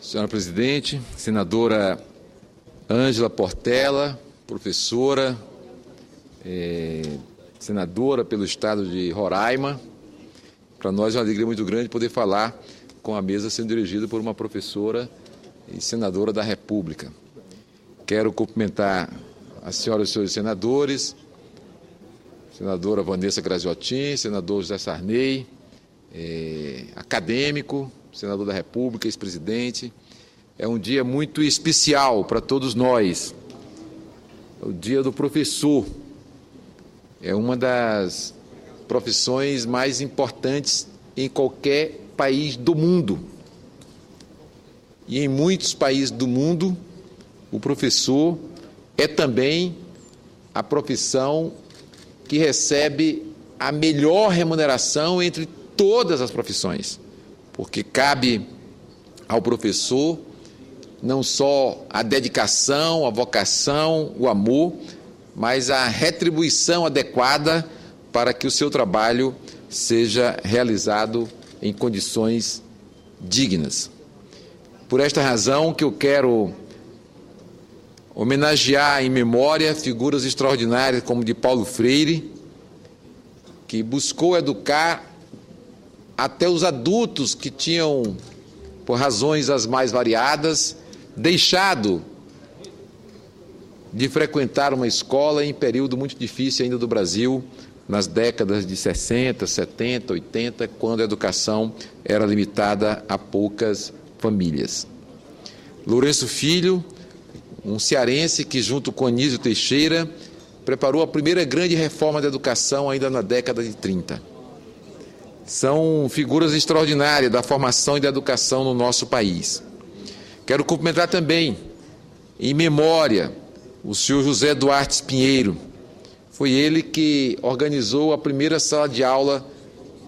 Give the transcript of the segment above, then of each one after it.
Senhora presidente, senadora Ângela Portela, professora, senadora pelo estado de Roraima. Para nós é uma alegria muito grande poder falar com a mesa sendo dirigida por uma professora e senadora da República. Quero cumprimentar as senhoras e senhores senadores, senadora Vanessa Graziotin, senador José Sarney, acadêmico, senador da República, ex-presidente. É um dia muito especial para todos nós. É o dia do professor. É uma das profissões mais importantes em qualquer país do mundo. E em muitos países do mundo, o professor é também a profissão que recebe a melhor remuneração entre todas as profissões, porque cabe ao professor não só a dedicação, a vocação, o amor, mas a retribuição adequada para que o seu trabalho seja realizado em condições dignas. Por esta razão que eu quero homenagear em memória figuras extraordinárias como de Paulo Freire, que buscou educar até os adultos que tinham, por razões as mais variadas, deixado de frequentar uma escola em período muito difícil ainda do Brasil, nas décadas de 60, 70, 80, quando a educação era limitada a poucas famílias. Lourenço Filho, um cearense que, junto com Anísio Teixeira, preparou a primeira grande reforma da educação ainda na década de 30. São figuras extraordinárias da formação e da educação no nosso país. Quero cumprimentar também, em memória, o senhor José Duarte Pinheiro. Foi ele que organizou a primeira sala de aula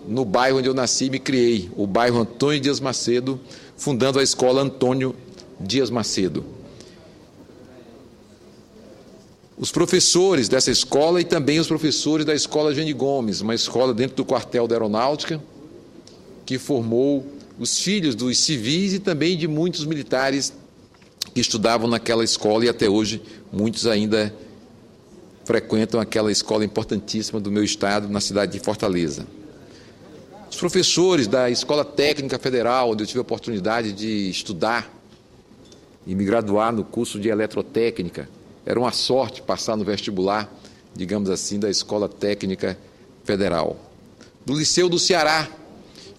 no bairro onde eu nasci e me criei, o bairro Antônio Dias Macedo, fundando a escola Antônio Dias Macedo. Os professores dessa escola e também os professores da escola Gene Gomes, uma escola dentro do quartel da Aeronáutica, que formou os filhos dos civis e também de muitos militares que estudavam naquela escola e até hoje muitos ainda frequentam aquela escola importantíssima do meu estado, na cidade de Fortaleza. Os professores da Escola Técnica Federal, onde eu tive a oportunidade de estudar e me graduar no curso de eletrotécnica. Era uma sorte passar no vestibular, digamos assim, da Escola Técnica Federal. Do Liceu do Ceará,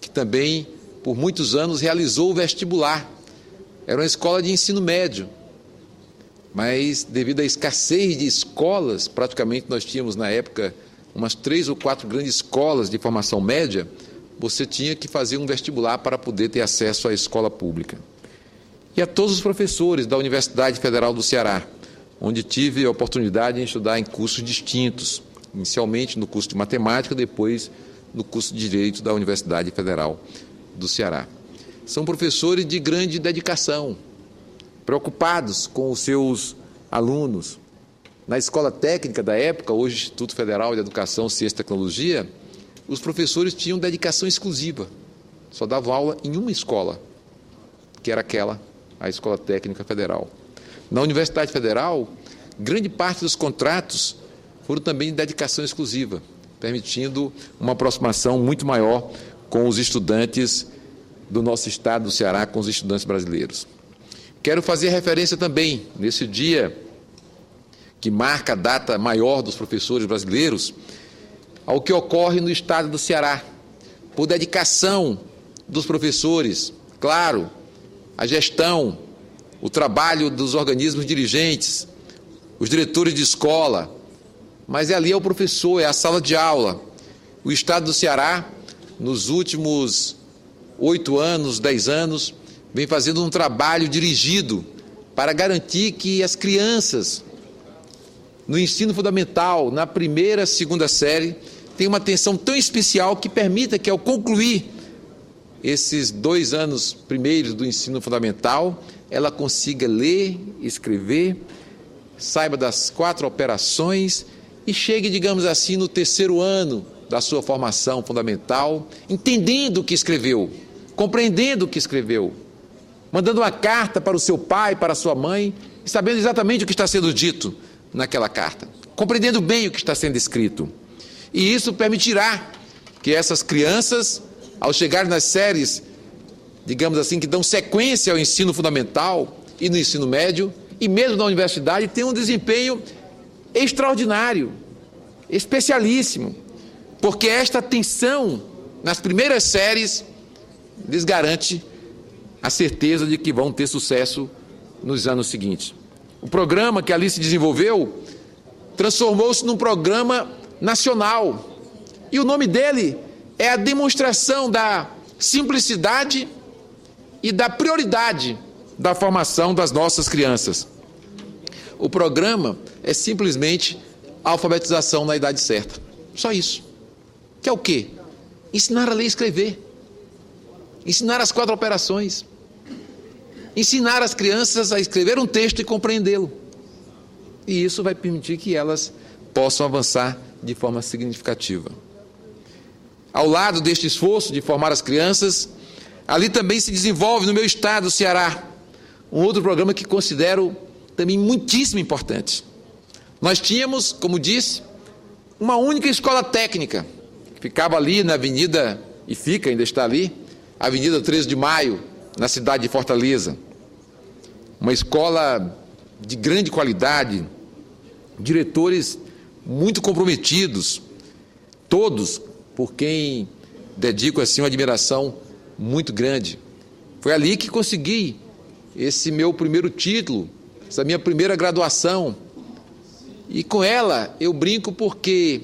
que também, por muitos anos, realizou o vestibular. Era uma escola de ensino médio, mas devido à escassez de escolas, praticamente nós tínhamos na época umas 3 ou 4 grandes escolas de formação média, você tinha que fazer um vestibular para poder ter acesso à escola pública. E a todos os professores da Universidade Federal do Ceará, onde tive a oportunidade de estudar em cursos distintos, inicialmente no curso de matemática, depois no curso de Direito da Universidade Federal do Ceará. São professores de grande dedicação, preocupados com os seus alunos. Na escola técnica da época, hoje Instituto Federal de Educação, Ciência e Tecnologia, os professores tinham dedicação exclusiva, só davam aula em uma escola, que era aquela, a Escola Técnica Federal. Na Universidade Federal, grande parte dos contratos foram também de dedicação exclusiva, permitindo uma aproximação muito maior com os estudantes do nosso estado do Ceará, com os estudantes brasileiros. Quero fazer referência também, nesse dia que marca a data maior dos professores brasileiros, ao que ocorre no estado do Ceará, por dedicação dos professores, claro, a gestão, o trabalho dos organismos dirigentes, os diretores de escola, mas ali é o professor, é a sala de aula. O estado do Ceará, nos últimos 8 anos, 10 anos, vem fazendo um trabalho dirigido para garantir que as crianças, no ensino fundamental, na primeira, segunda série, tenham uma atenção tão especial que permita que, ao concluir esses 2 anos primeiros do ensino fundamental, ela consiga ler, escrever, saiba das 4 operações e chegue, digamos assim, no 3º ano da sua formação fundamental, entendendo o que escreveu, compreendendo o que escreveu, mandando uma carta para o seu pai, para a sua mãe, e sabendo exatamente o que está sendo dito naquela carta, compreendendo bem o que está sendo escrito. E isso permitirá que essas crianças, ao chegar nas séries, digamos assim, que dão sequência ao ensino fundamental e no ensino médio, e mesmo na universidade, tenham um desempenho extraordinário, especialíssimo, porque esta atenção nas primeiras séries lhes garante a certeza de que vão ter sucesso nos anos seguintes. O programa que ali se desenvolveu transformou-se num programa nacional, e o nome dele é a demonstração da simplicidade e da prioridade da formação das nossas crianças. O programa é simplesmente a alfabetização na idade certa. Só isso. Que é o quê? Ensinar a ler e escrever. Ensinar as 4 operações. Ensinar as crianças a escrever um texto e compreendê-lo. E isso vai permitir que elas possam avançar de forma significativa. Ao lado deste esforço de formar as crianças, ali também se desenvolve no meu estado, o Ceará, um outro programa que considero também muitíssimo importante. Nós tínhamos, como disse, uma única escola técnica, que ficava ali na avenida, e fica, ainda está ali, Avenida 13 de Maio, na cidade de Fortaleza. Uma escola de grande qualidade, diretores muito comprometidos, todos por quem dedico assim uma admiração muito grande. Foi ali que consegui esse meu primeiro título, essa minha primeira graduação. E com ela eu brinco porque,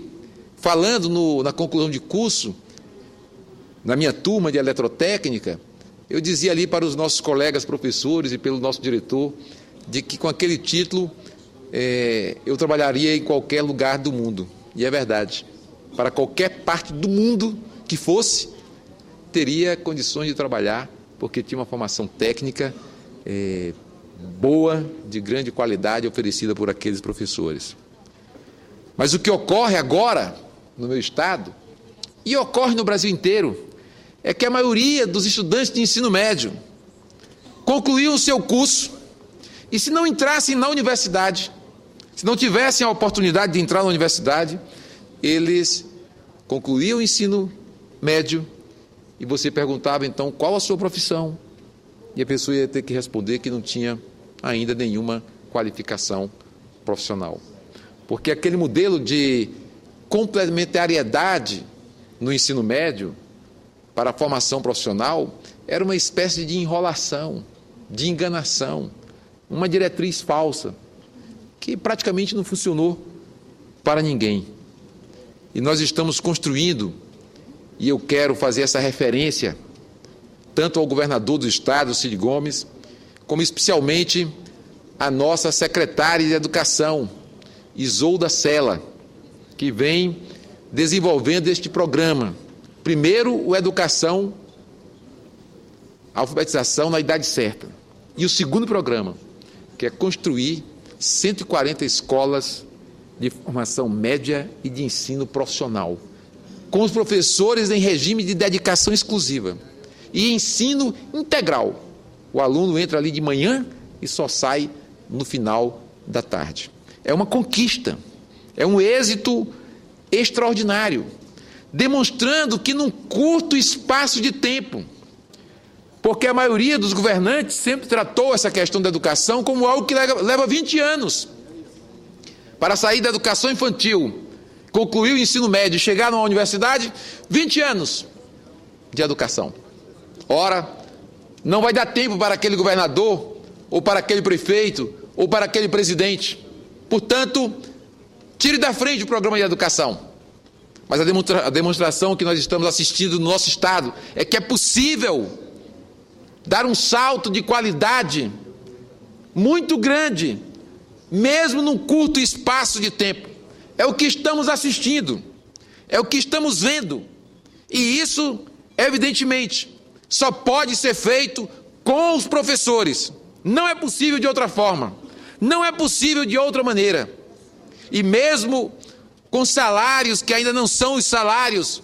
falando na conclusão de curso, na minha turma de eletrotécnica, eu dizia ali para os nossos colegas professores e pelo nosso diretor, de que com aquele título eu trabalharia em qualquer lugar do mundo. E é verdade. Para qualquer parte do mundo que fosse, teria condições de trabalhar, porque tinha uma formação técnica boa, de grande qualidade, oferecida por aqueles professores. Mas o que ocorre agora, no meu estado, e ocorre no Brasil inteiro, é que a maioria dos estudantes de ensino médio concluíam o seu curso, e se não entrassem na universidade, se não tivessem a oportunidade de entrar na universidade, eles concluíam o ensino médio, e você perguntava então qual a sua profissão, e a pessoa ia ter que responder que não tinha ainda nenhuma qualificação profissional. Porque aquele modelo de complementariedade no ensino médio para a formação profissional era uma espécie de enrolação, de enganação, uma diretriz falsa, que praticamente não funcionou para ninguém. E nós estamos construindo, e eu quero fazer essa referência, tanto ao governador do estado, Cid Gomes, como especialmente a nossa secretária de Educação, Isolda Sela, que vem desenvolvendo este programa. Primeiro, o Educação, a alfabetização na idade certa. E o segundo programa, que é construir 140 escolas de formação média e de ensino profissional, com os professores em regime de dedicação exclusiva e ensino integral. O aluno entra ali de manhã e só sai no final da tarde. É uma conquista, é um êxito extraordinário, demonstrando que num curto espaço de tempo, porque a maioria dos governantes sempre tratou essa questão da educação como algo que leva 20 anos. Para sair da educação infantil, concluir o ensino médio e chegar numa universidade, 20 anos de educação. Ora, não vai dar tempo para aquele governador, ou para aquele prefeito, ou para aquele presidente. Portanto, tire da frente o programa de educação. Mas a demonstração que nós estamos assistindo no nosso estado é que é possível dar um salto de qualidade muito grande, mesmo num curto espaço de tempo. É o que estamos assistindo, é o que estamos vendo. E isso, evidentemente, só pode ser feito com os professores. Não é possível de outra forma. Não é possível de outra maneira. E mesmo com salários que ainda não são os salários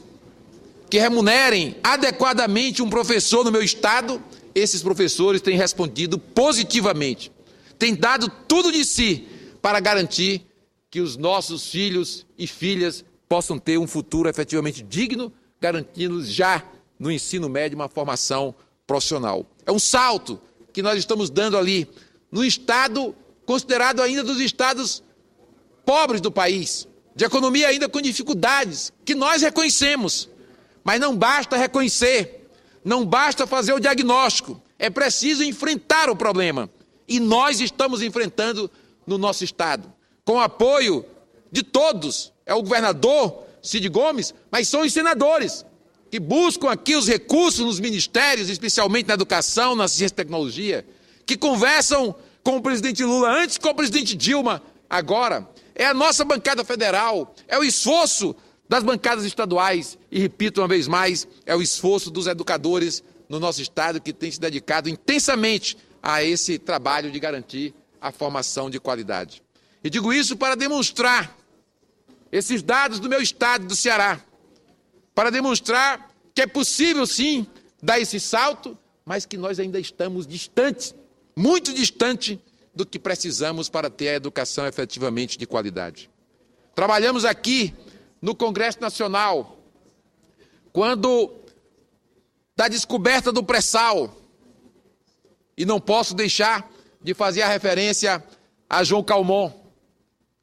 que remunerem adequadamente um professor no meu estado, esses professores têm respondido positivamente, têm dado tudo de si para garantir que os nossos filhos e filhas possam ter um futuro efetivamente digno, garantindo já no ensino médio uma formação profissional. É um salto que nós estamos dando ali no estado considerado ainda dos estados pobres do país, de economia ainda com dificuldades, que nós reconhecemos. Mas não basta reconhecer, não basta fazer o diagnóstico, é preciso enfrentar o problema. E nós estamos enfrentando no nosso estado, com o apoio de todos. É o governador Cid Gomes, mas são os senadores que buscam aqui os recursos nos ministérios, especialmente na educação, na ciência e tecnologia, que conversam com o presidente Lula antes, com o presidente Dilma agora. É a nossa bancada federal, é o esforço das bancadas estaduais e, repito uma vez mais, é o esforço dos educadores no nosso estado que tem se dedicado intensamente a esse trabalho de garantir a formação de qualidade. E digo isso para demonstrar esses dados do meu estado, do Ceará, para demonstrar que é possível sim dar esse salto, mas que nós ainda estamos distantes, muito distante do que precisamos para ter a educação efetivamente de qualidade. Trabalhamos aqui no Congresso Nacional, quando da descoberta do pré-sal, e não posso deixar de fazer a referência a João Calmon,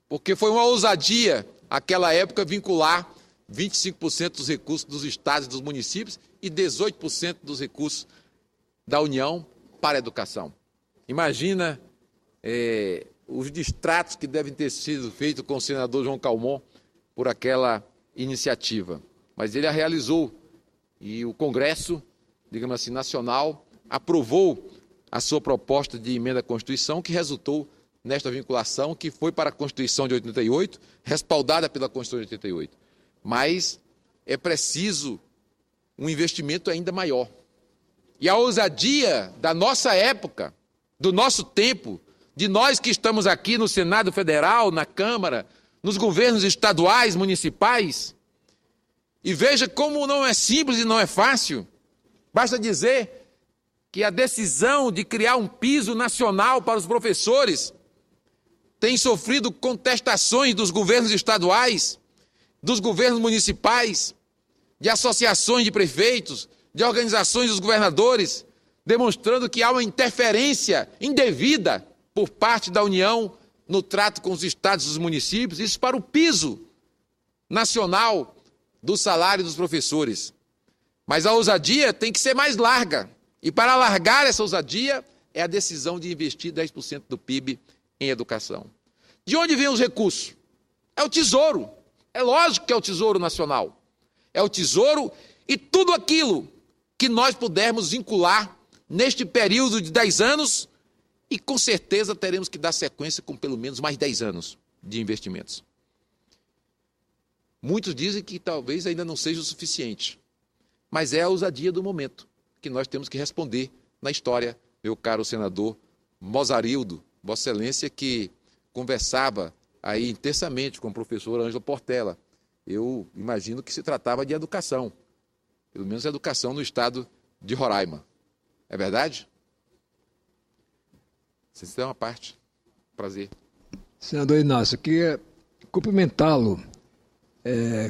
porque foi uma ousadia, naquela época, vincular 25% dos recursos dos estados e dos municípios e 18% dos recursos da União para a educação. Imagina os distratos que devem ter sido feitos com o senador João Calmon por aquela iniciativa. Mas ele a realizou e o Congresso, digamos assim, nacional, aprovou a sua proposta de emenda à Constituição, que resultou nesta vinculação, que foi para a Constituição de 88, respaldada pela Constituição de 88. Mas é preciso um investimento ainda maior. E a ousadia da nossa época, do nosso tempo, de nós que estamos aqui no Senado Federal, na Câmara, nos governos estaduais, municipais, e veja como não é simples e não é fácil. Basta dizer que a decisão de criar um piso nacional para os professores tem sofrido contestações dos governos estaduais, dos governos municipais, de associações de prefeitos, de organizações dos governadores, demonstrando que há uma interferência indevida por parte da União no trato com os estados e os municípios, isso para o piso nacional do salário dos professores. Mas a ousadia tem que ser mais larga. E para alargar essa ousadia é a decisão de investir 10% do PIB em educação. De onde vêm os recursos? É o Tesouro. É lógico que é o Tesouro Nacional. É o Tesouro e tudo aquilo que nós pudermos vincular neste período de 10 anos e com certeza teremos que dar sequência com pelo menos mais 10 anos de investimentos. Muitos dizem que talvez ainda não seja o suficiente, mas é a ousadia do momento que nós temos que responder na história, meu caro senador Mozarildo, Vossa Excelência, que conversava aí intensamente com o professor Ângelo Portela. Eu imagino que se tratava de educação, pelo menos educação no estado de Roraima. É verdade? Vocês têm uma parte. Prazer. Senador Inácio, eu queria cumprimentá-lo,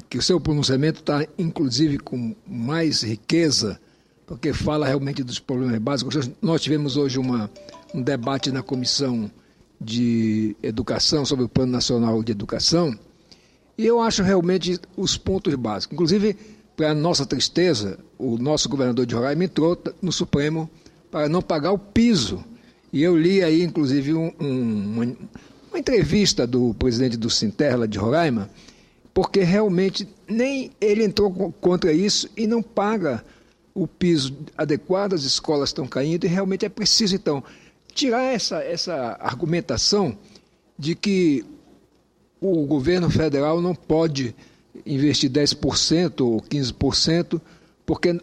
que o seu pronunciamento está, inclusive, com mais riqueza, porque fala realmente dos problemas básicos. Nós tivemos hoje um debate na Comissão de Educação, sobre o Plano Nacional de Educação, e eu acho realmente os pontos básicos. Inclusive, para nossa tristeza, o nosso governador de Roraima entrou no Supremo para não pagar o piso. E eu li aí, inclusive, uma entrevista do presidente do Sinterla de Roraima, porque realmente nem ele entrou contra isso e não paga o piso adequado, as escolas estão caindo, e realmente é preciso, então, tirar essa argumentação de que o governo federal não pode investir 10% ou 15%, porque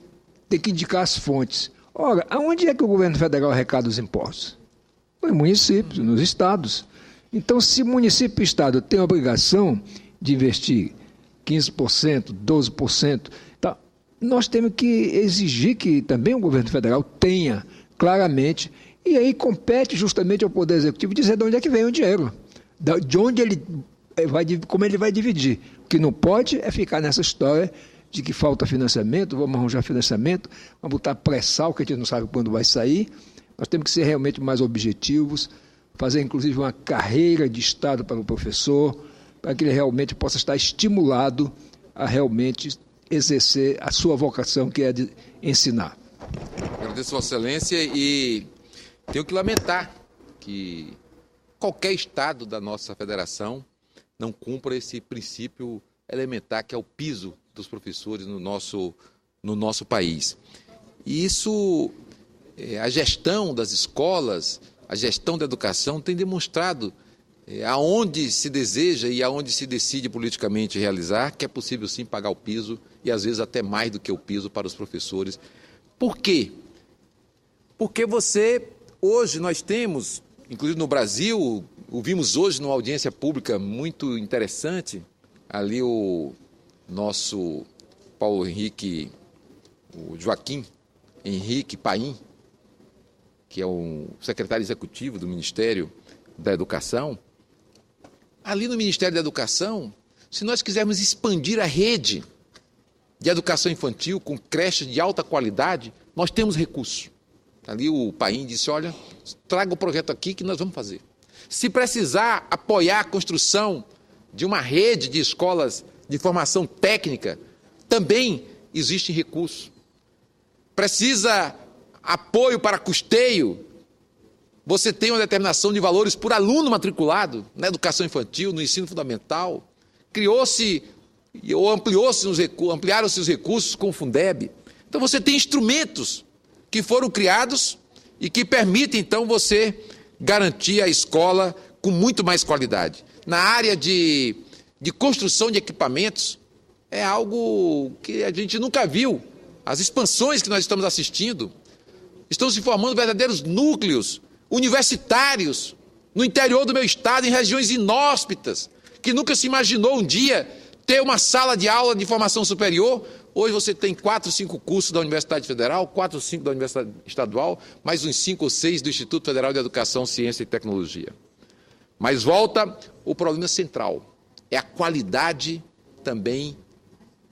tem que indicar as fontes. Ora, aonde é que o governo federal arrecada os impostos? Nos municípios, nos estados. Então, se município e estado têm a obrigação de investir 15%, 12%, tá, nós temos que exigir que também o governo federal tenha claramente, e aí compete justamente ao Poder Executivo dizer de onde é que vem o dinheiro, de onde ele como ele vai dividir. O que não pode é ficar nessa história de que falta financiamento, vamos arranjar financiamento, vamos botar pré-sal, que a gente não sabe quando vai sair. Nós temos que ser realmente mais objetivos, fazer inclusive uma carreira de Estado para o professor, para que ele realmente possa estar estimulado a realmente exercer a sua vocação, que é de ensinar. Agradeço, Vossa Excelência, e tenho que lamentar que qualquer Estado da nossa federação não cumpra esse princípio elementar, que é o piso dos professores no nosso país. E isso, a gestão das escolas, a gestão da educação tem demonstrado aonde se deseja e aonde se decide politicamente realizar, que é possível sim pagar o piso, e às vezes até mais do que o piso para os professores. Por quê? Porque hoje nós temos, inclusive no Brasil, ouvimos hoje numa audiência pública muito interessante, ali o nosso Joaquim Henrique Paim, que é o secretário executivo do Ministério da Educação. Ali no Ministério da Educação, se nós quisermos expandir a rede de educação infantil com creches de alta qualidade, nós temos recursos. Ali o Paim disse, olha, traga o projeto aqui que nós vamos fazer. Se precisar apoiar a construção de uma rede de escolas de formação técnica, também existe recurso. Precisa apoio para custeio, você tem uma determinação de valores por aluno matriculado na educação infantil, no ensino fundamental. Criou-se ou ampliaram-se os recursos com o Fundeb. Então você tem instrumentos que foram criados e que permitem, então, você garantir a escola com muito mais qualidade. Na área de construção de equipamentos, é algo que a gente nunca viu. As expansões que nós estamos assistindo, estão se formando verdadeiros núcleos universitários no interior do meu estado, em regiões inóspitas, que nunca se imaginou um dia ter uma sala de aula de formação superior. Hoje você tem 4 ou 5 cursos da Universidade Federal, 4 ou 5 da Universidade Estadual, mais uns 5 ou 6 do Instituto Federal de Educação, Ciência e Tecnologia. Mas volta o problema central, é a qualidade também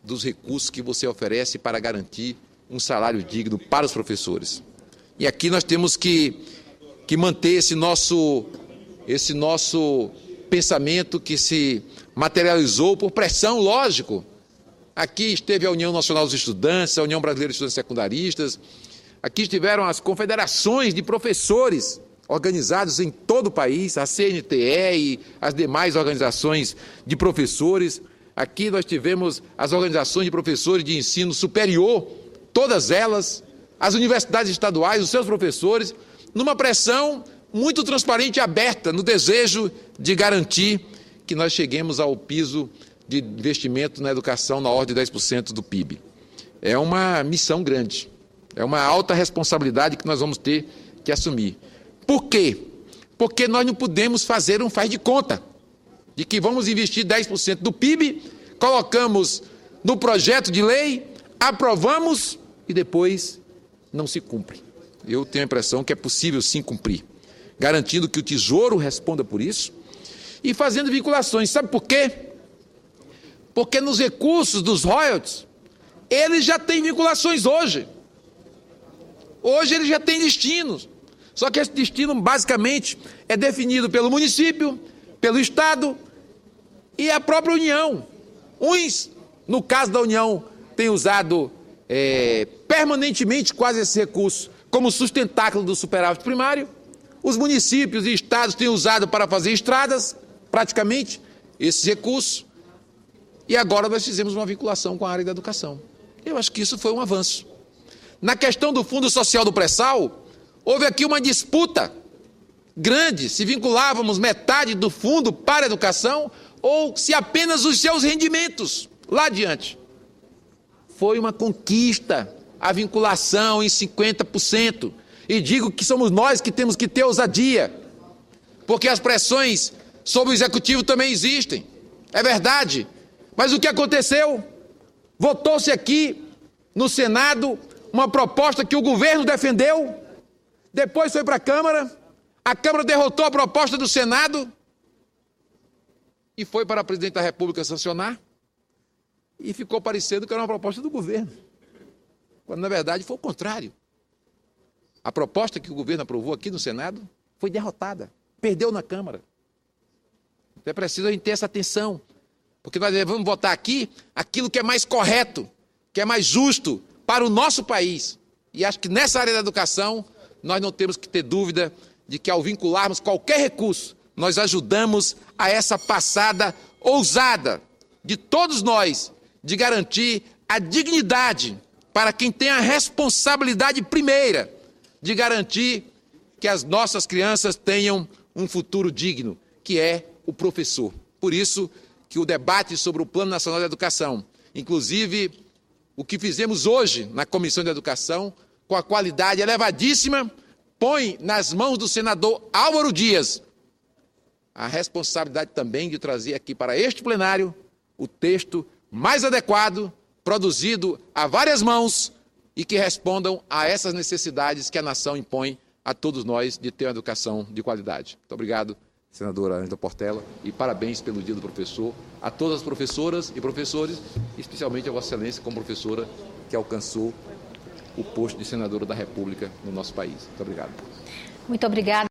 dos recursos que você oferece para garantir um salário digno para os professores. E aqui nós temos que manter esse nosso pensamento que se materializou por pressão, lógico. Aqui esteve a União Nacional dos Estudantes, a União Brasileira de Estudantes Secundaristas, aqui estiveram as confederações de professores organizados em todo o país, a CNTE e as demais organizações de professores. Aqui nós tivemos as organizações de professores de ensino superior, todas elas, as universidades estaduais, os seus professores, numa pressão muito transparente e aberta, no desejo de garantir que nós cheguemos ao piso de investimento na educação na ordem de 10% do PIB. É uma missão grande, é uma alta responsabilidade que nós vamos ter que assumir. Por quê? Porque nós não podemos fazer um faz de conta de que vamos investir 10% do PIB, colocamos no projeto de lei, aprovamos e depois não se cumpre. Eu tenho a impressão que é possível sim cumprir, garantindo que o Tesouro responda por isso e fazendo vinculações. Sabe por quê? Porque nos recursos dos royalties, eles já têm vinculações hoje. Hoje eles já têm destinos. Só que esse destino, basicamente, é definido pelo município, pelo Estado e a própria União. Uns, no caso da União, têm usado permanentemente quase esse recurso como sustentáculo do superávit primário. Os municípios e estados têm usado para fazer estradas, praticamente, esses recursos. E agora nós fizemos uma vinculação com a área da educação. Eu acho que isso foi um avanço. Na questão do Fundo Social do Pré-Sal, houve aqui uma disputa grande, se vinculávamos metade do fundo para a educação ou se apenas os seus rendimentos lá adiante. Foi uma conquista a vinculação em 50%. E digo que somos nós que temos que ter ousadia, porque as pressões sobre o Executivo também existem. É verdade. Mas o que aconteceu? Votou-se aqui no Senado uma proposta que o governo defendeu, depois foi para a Câmara derrotou a proposta do Senado e foi para a presidente da República sancionar e ficou parecendo que era uma proposta do governo, quando na verdade foi o contrário. A proposta que o governo aprovou aqui no Senado foi derrotada, perdeu na Câmara. Então é preciso a gente ter essa atenção, porque nós devemos votar aqui aquilo que é mais correto, que é mais justo para o nosso país. E acho que nessa área da educação, nós não temos que ter dúvida de que ao vincularmos qualquer recurso, nós ajudamos a essa passada ousada de todos nós, de garantir a dignidade para quem tem a responsabilidade primeira de garantir que as nossas crianças tenham um futuro digno, que é o professor. Por isso que o debate sobre o Plano Nacional de Educação, inclusive o que fizemos hoje na Comissão de Educação, com a qualidade elevadíssima, põe nas mãos do senador Álvaro Dias a responsabilidade também de trazer aqui para este plenário o texto mais adequado, produzido a várias mãos e que respondam a essas necessidades que a nação impõe a todos nós de ter uma educação de qualidade. Muito obrigado, senadora Ângela Portela, e parabéns pelo Dia do Professor a todas as professoras e professores, especialmente a Vossa Excelência como professora que alcançou o posto de senadora da República no nosso país. Muito obrigado. Muito obrigada.